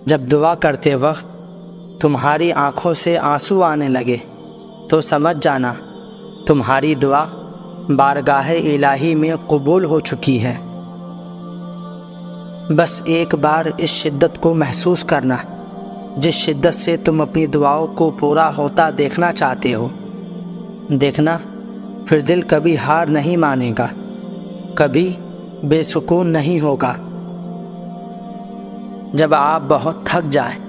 جب دعا کرتے وقت تمہاری آنکھوں سے آنسو آنے لگے تو سمجھ جانا تمہاری دعا بارگاہ الہی میں قبول ہو چکی ہے۔ بس ایک بار اس شدت کو محسوس کرنا جس شدت سے تم اپنی دعاؤں کو پورا ہوتا دیکھنا چاہتے ہو۔ دیکھنا پھر دل کبھی ہار نہیں مانے گا، کبھی بے سکون نہیں ہوگا۔ جب آپ بہت تھک جائیں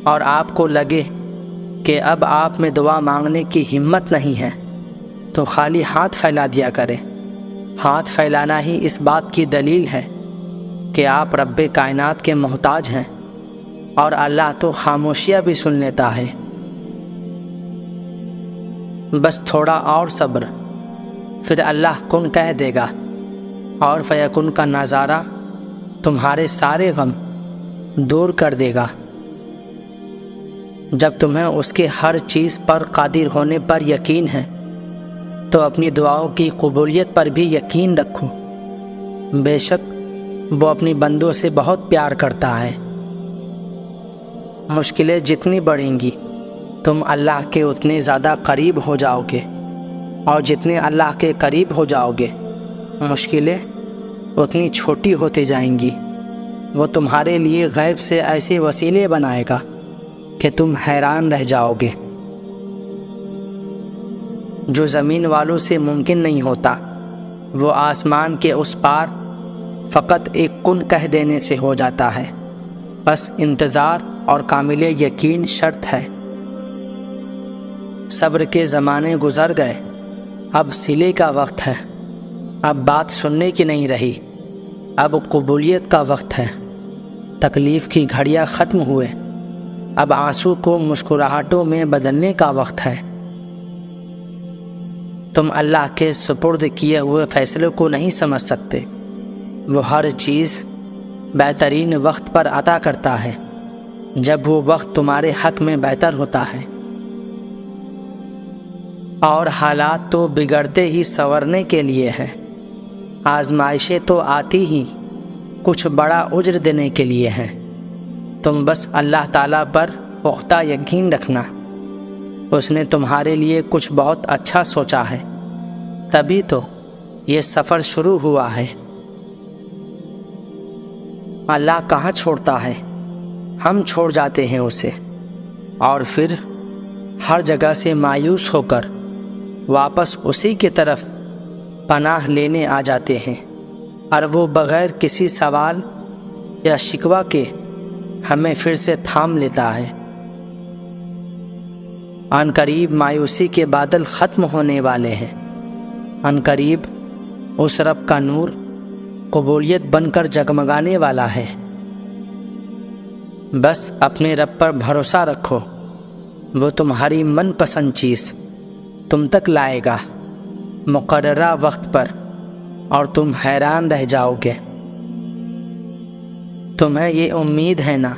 اور آپ کو لگے کہ اب آپ میں دعا مانگنے کی ہمت نہیں ہے تو خالی ہاتھ پھیلا دیا کریں۔ ہاتھ پھیلانا ہی اس بات کی دلیل ہے کہ آپ رب کائنات کے محتاج ہیں، اور اللہ تو خاموشیاں بھی سن لیتا ہے۔ بس تھوڑا اور صبر، پھر اللہ کن کہہ دے گا اور فیکن کا نظارہ تمہارے سارے غم دور کر دے گا۔ جب تمہیں اس کے ہر چیز پر قادر ہونے پر یقین ہے تو اپنی دعاؤں کی قبولیت پر بھی یقین رکھو۔ بے شک وہ اپنی بندوں سے بہت پیار کرتا ہے۔ مشکلیں جتنی بڑھیں گی تم اللہ کے اتنے زیادہ قریب ہو جاؤ گے، اور جتنے اللہ کے قریب ہو جاؤ گے مشکلیں اتنی چھوٹی ہوتی جائیں گی۔ وہ تمہارے لیے غیب سے ایسے وسیلے بنائے گا کہ تم حیران رہ جاؤ گے۔ جو زمین والوں سے ممکن نہیں ہوتا وہ آسمان کے اس پار فقط ایک کن کہہ دینے سے ہو جاتا ہے۔ بس انتظار اور کامل یقین شرط ہے۔ صبر کے زمانے گزر گئے، اب صلے کا وقت ہے۔ اب بات سننے کی نہیں رہی، اب قبولیت کا وقت ہے۔ تکلیف کی گھڑیاں ختم ہوئے، اب آنسو کو مسکراہٹوں میں بدلنے کا وقت ہے۔ تم اللہ کے سپرد کیے ہوئے فیصلے کو نہیں سمجھ سکتے۔ وہ ہر چیز بہترین وقت پر عطا کرتا ہے، جب وہ وقت تمہارے حق میں بہتر ہوتا ہے۔ اور حالات تو بگڑتے ہی سنورنے کے لیے ہیں، آزمائشیں تو آتی ہی کچھ بڑا اجر دینے کے لیے ہیں۔ تم بس اللہ تعالیٰ پر پختہ یقین رکھنا، اس نے تمہارے لیے کچھ بہت اچھا سوچا ہے، تبھی تو یہ سفر شروع ہوا ہے۔ اللہ کہاں چھوڑتا ہے، ہم چھوڑ جاتے ہیں اسے، اور پھر ہر جگہ سے مایوس ہو کر واپس اسی کی طرف پناہ لینے آ جاتے ہیں، اور وہ بغیر کسی سوال یا شکوہ کے ہمیں پھر سے تھام لیتا ہے۔ عن قریب مایوسی کے بادل ختم ہونے والے ہیں۔ عن قریب اس رب کا نور قبولیت بن کر جگمگانے والا ہے۔ بس اپنے رب پر بھروسہ رکھو، وہ تمہاری من پسند چیز تم تک لائے گا مقررہ وقت پر، اور تم حیران رہ جاؤ گے۔ تمہیں یہ امید ہے نا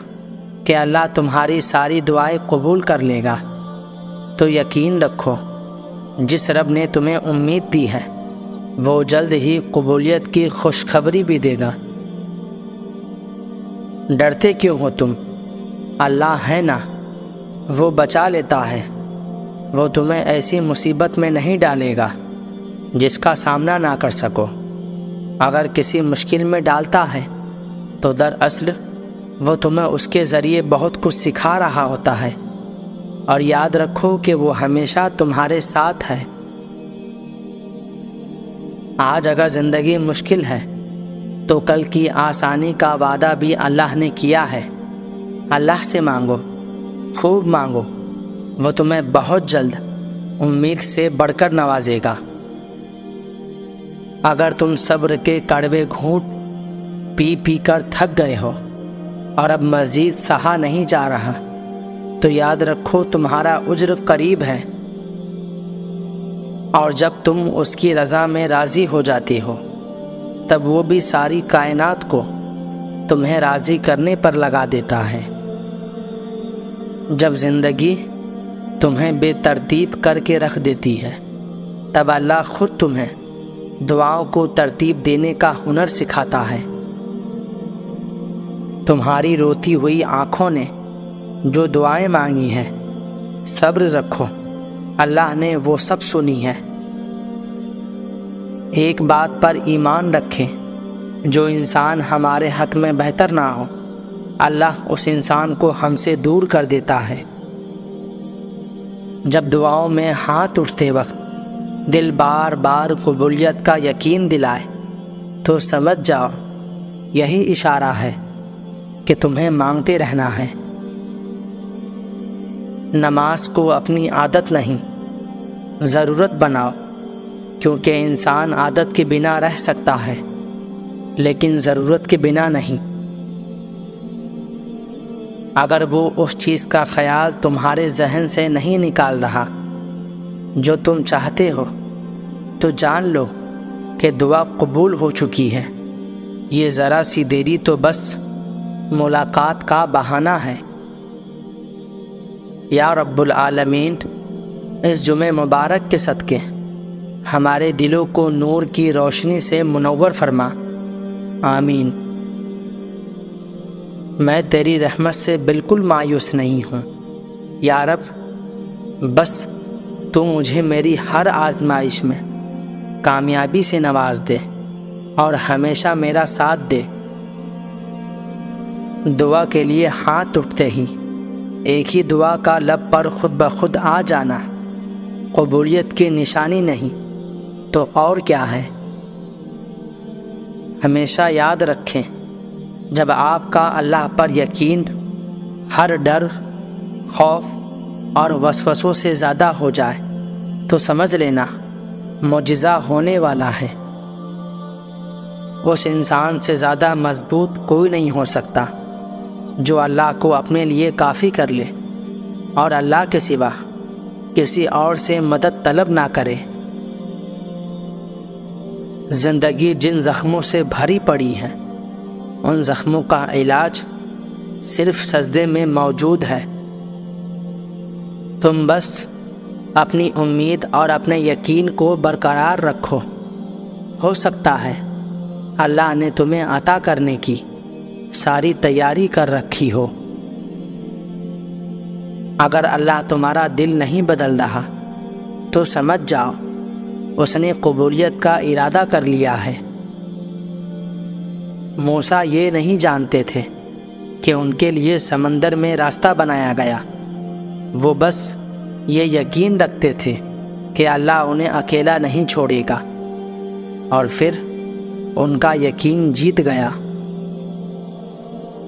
کہ اللہ تمہاری ساری دعائیں قبول کر لے گا، تو یقین رکھو جس رب نے تمہیں امید دی ہے وہ جلد ہی قبولیت کی خوشخبری بھی دے گا۔ ڈرتے کیوں ہو تم؟ اللہ ہے نا، وہ بچا لیتا ہے۔ وہ تمہیں ایسی مصیبت میں نہیں ڈالے گا جس کا سامنا نہ کر سکو۔ اگر کسی مشکل میں ڈالتا ہے تو دراصل وہ تمہیں اس کے ذریعے بہت کچھ سکھا رہا ہوتا ہے، اور یاد رکھو کہ وہ ہمیشہ تمہارے ساتھ ہے۔ آج اگر زندگی مشکل ہے تو کل کی آسانی کا وعدہ بھی اللہ نے کیا ہے۔ اللہ سے مانگو، خوب مانگو، وہ تمہیں بہت جلد امید سے بڑھ کر نوازے گا۔ اگر تم صبر کے کڑوے گھونٹ پی پی کر تھک گئے ہو اور اب مزید سہا نہیں جا رہا تو یاد رکھو تمہارا اجر قریب ہے، اور جب تم اس کی رضا میں راضی ہو جاتی ہو تب وہ بھی ساری کائنات کو تمہیں راضی کرنے پر لگا دیتا ہے۔ جب زندگی تمہیں بے ترتیب کر کے رکھ دیتی ہے تب اللہ خود تمہیں دعاؤں کو ترتیب دینے کا ہنر سکھاتا ہے۔ تمہاری روتی ہوئی آنکھوں نے جو دعائیں مانگی ہیں، صبر رکھو، اللہ نے وہ سب سنی ہے۔ ایک بات پر ایمان رکھیں، جو انسان ہمارے حق میں بہتر نہ ہو، اللہ اس انسان کو ہم سے دور کر دیتا ہے۔ جب دعاؤں میں ہاتھ اٹھتے وقت دل بار بار قبولیت کا یقین دلائے تو سمجھ جاؤ یہی اشارہ ہے کہ تمہیں مانگتے رہنا ہے۔ نماز کو اپنی عادت نہیں، ضرورت بناؤ، کیونکہ انسان عادت کے بنا رہ سکتا ہے لیکن ضرورت کے بنا نہیں۔ اگر وہ اس چیز کا خیال تمہارے ذہن سے نہیں نکال رہا جو تم چاہتے ہو، تو جان لو کہ دعا قبول ہو چکی ہے۔ یہ ذرا سی دیری تو بس ملاقات کا بہانہ ہے۔ یا رب العالمین، اس جمعہ مبارک کے صدقے ہمارے دلوں کو نور کی روشنی سے منور فرما، آمین۔ میں تیری رحمت سے بالکل مایوس نہیں ہوں یا رب، بس تو مجھے میری ہر آزمائش میں کامیابی سے نواز دے اور ہمیشہ میرا ساتھ دے۔ دعا کے لیے ہاتھ اٹھتے ہی ایک ہی دعا کا لب پر خود بخود آ جانا قبولیت کی نشانی نہیں تو اور کیا ہے۔ ہمیشہ یاد رکھیں، جب آپ کا اللہ پر یقین ہر ڈر، خوف اور وسوسوں سے زیادہ ہو جائے تو سمجھ لینا معجزہ ہونے والا ہے۔ اس انسان سے زیادہ مضبوط کوئی نہیں ہو سکتا جو اللہ کو اپنے لیے کافی کر لے اور اللہ کے سوا کسی اور سے مدد طلب نہ کرے۔ زندگی جن زخموں سے بھری پڑی ہے، ان زخموں کا علاج صرف سجدے میں موجود ہے۔ تم بس اپنی امید اور اپنے یقین کو برقرار رکھو، ہو سکتا ہے اللہ نے تمہیں عطا کرنے کی ساری تیاری کر رکھی ہو۔ اگر اللہ تمہارا دل نہیں بدل رہا تو سمجھ جاؤ اس نے قبولیت کا ارادہ کر لیا ہے۔ موسیٰ یہ نہیں جانتے تھے کہ ان کے لیے سمندر میں راستہ بنایا گیا، وہ بس یہ یقین رکھتے تھے کہ اللہ انہیں اکیلا نہیں چھوڑے گا، اور پھر ان کا یقین جیت گیا۔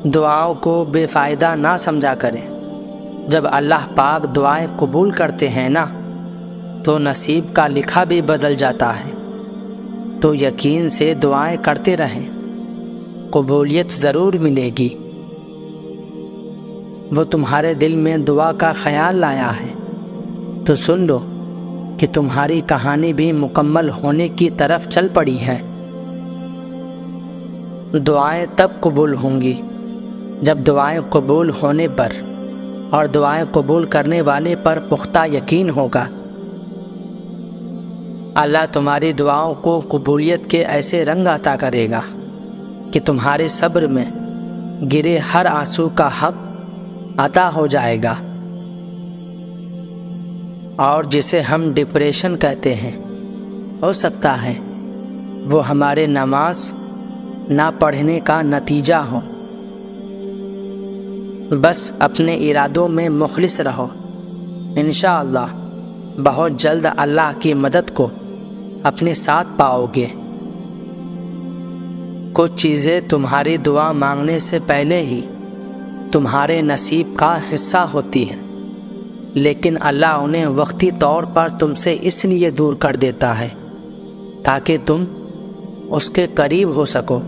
دعاؤں کو بے فائدہ نہ سمجھا کریں۔ جب اللہ پاک دعائیں قبول کرتے ہیں نا، تو نصیب کا لکھا بھی بدل جاتا ہے۔ تو یقین سے دعائیں کرتے رہیں، قبولیت ضرور ملے گی۔ وہ تمہارے دل میں دعا کا خیال لایا ہے تو سن لو کہ تمہاری کہانی بھی مکمل ہونے کی طرف چل پڑی ہے۔ دعائیں تب قبول ہوں گی جب دعائیں قبول ہونے پر اور دعائیں قبول کرنے والے پر پختہ یقین ہوگا۔ اللہ تمہاری دعاؤں کو قبولیت کے ایسے رنگ عطا کرے گا کہ تمہارے صبر میں گرے ہر آنسو کا حق عطا ہو جائے گا۔ اور جسے ہم ڈپریشن کہتے ہیں، ہو سکتا ہے وہ ہمارے نماز نہ پڑھنے کا نتیجہ ہو۔ بس اپنے ارادوں میں مخلص رہو، انشاءاللہ بہت جلد اللہ کی مدد کو اپنے ساتھ پاؤ گے۔ کچھ چیزیں تمہاری دعا مانگنے سے پہلے ہی تمہارے نصیب کا حصہ ہوتی ہیں، لیکن اللہ انہیں وقتی طور پر تم سے اس لیے دور کر دیتا ہے تاکہ تم اس کے قریب ہو سکو۔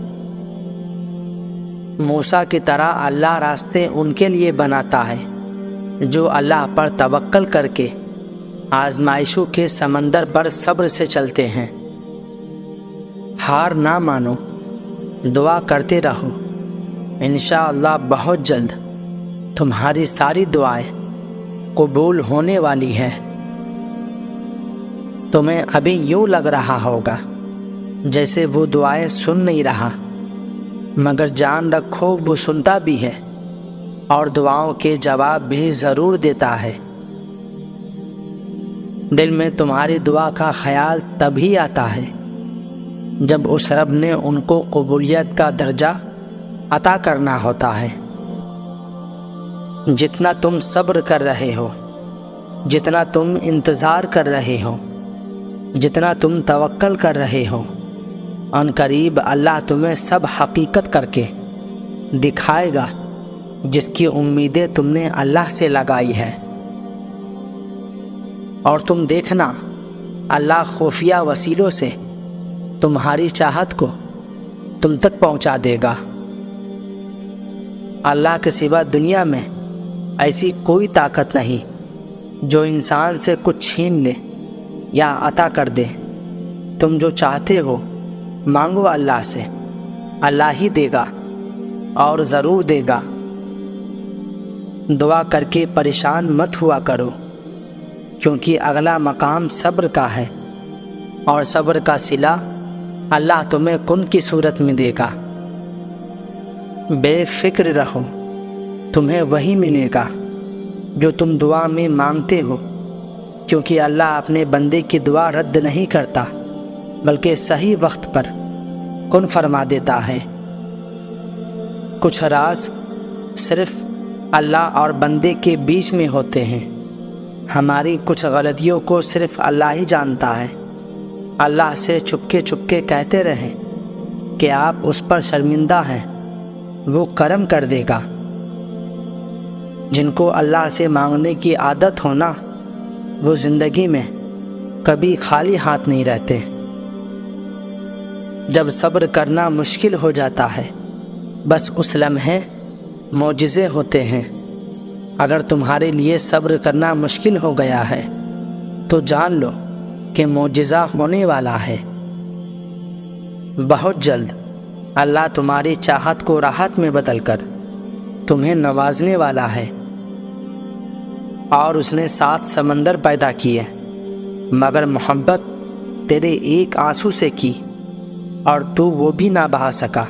موسیٰ کی طرح اللہ راستے ان کے لیے بناتا ہے جو اللہ پر توکل کر کے آزمائشوں کے سمندر پر صبر سے چلتے ہیں۔ ہار نہ مانو، دعا کرتے رہو، انشاءاللہ بہت جلد تمہاری ساری دعائیں قبول ہونے والی ہیں۔ تمہیں ابھی یوں لگ رہا ہوگا جیسے وہ دعائیں سن نہیں رہا، مگر جان رکھو وہ سنتا بھی ہے اور دعاؤں کے جواب بھی ضرور دیتا ہے۔ دل میں تمہاری دعا کا خیال تبھی آتا ہے جب اس رب نے ان کو قبولیت کا درجہ عطا کرنا ہوتا ہے۔ جتنا تم صبر کر رہے ہو، جتنا تم انتظار کر رہے ہو، جتنا تم توکل کر رہے ہو، ان قریب اللہ تمہیں سب حقیقت کر کے دکھائے گا جس کی امیدیں تم نے اللہ سے لگائی ہے۔ اور تم دیکھنا اللہ خفیہ وسیلوں سے تمہاری چاہت کو تم تک پہنچا دے گا۔ اللہ کے سوا دنیا میں ایسی کوئی طاقت نہیں جو انسان سے کچھ چھین لے یا عطا کر دے۔ تم جو چاہتے ہو مانگو اللہ سے، اللہ ہی دے گا اور ضرور دے گا۔ دعا کر کے پریشان مت ہوا کرو، کیونکہ اگلا مقام صبر کا ہے، اور صبر کا صلہ اللہ تمہیں کن کی صورت میں دے گا۔ بے فکر رہو، تمہیں وہی ملے گا جو تم دعا میں مانگتے ہو، کیونکہ اللہ اپنے بندے کی دعا رد نہیں کرتا بلکہ صحیح وقت پر کن فرما دیتا ہے۔ کچھ راز صرف اللہ اور بندے کے بیچ میں ہوتے ہیں۔ ہماری کچھ غلطیوں کو صرف اللہ ہی جانتا ہے۔ اللہ سے چپکے چپکے کہتے رہیں کہ آپ اس پر شرمندہ ہیں، وہ کرم کر دے گا۔ جن کو اللہ سے مانگنے کی عادت ہونا، وہ زندگی میں کبھی خالی ہاتھ نہیں رہتے۔ جب صبر کرنا مشکل ہو جاتا ہے، بس اس لمحے معجزے ہوتے ہیں۔ اگر تمہارے لیے صبر کرنا مشکل ہو گیا ہے تو جان لو کہ معجزہ ہونے والا ہے۔ بہت جلد اللہ تمہاری چاہت کو راحت میں بدل کر تمہیں نوازنے والا ہے۔ اور اس نے 7 سمندر پیدا کیے، مگر محبت تیرے ایک آنسو سے کی اور تو وہ بھی نہ بہا سکا۔